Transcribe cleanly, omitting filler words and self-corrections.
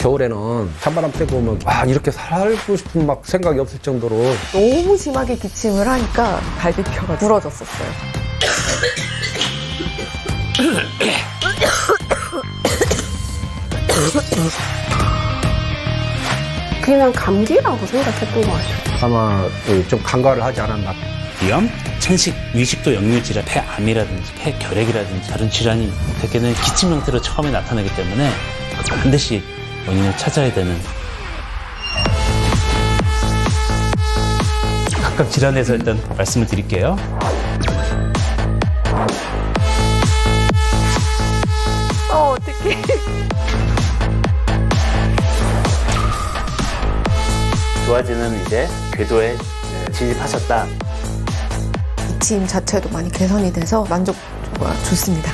겨울에는 찬바람 쐬고 오면 와 이렇게 살고 싶은 막 생각이 없을 정도로 너무 심하게 기침을 하니까 갈비뼈가 부러졌었어요. 그냥 감기라고 생각했던 것 같아요. 아마 좀 간과를 하지 않았나. 비염, 천식, 위식도 역류질환, 폐암이라든지 폐결핵이라든지 다른 질환이 대개는 기침 형태로 처음에 나타나기 때문에 반드시 원인을 찾아야 되는. 각각 질환에서 일단 말씀을 드릴게요. 어떡해. 좋아지는 이제 궤도에 진입하셨다. 기침 자체도 많이 개선이 돼서 만족도가 좋습니다.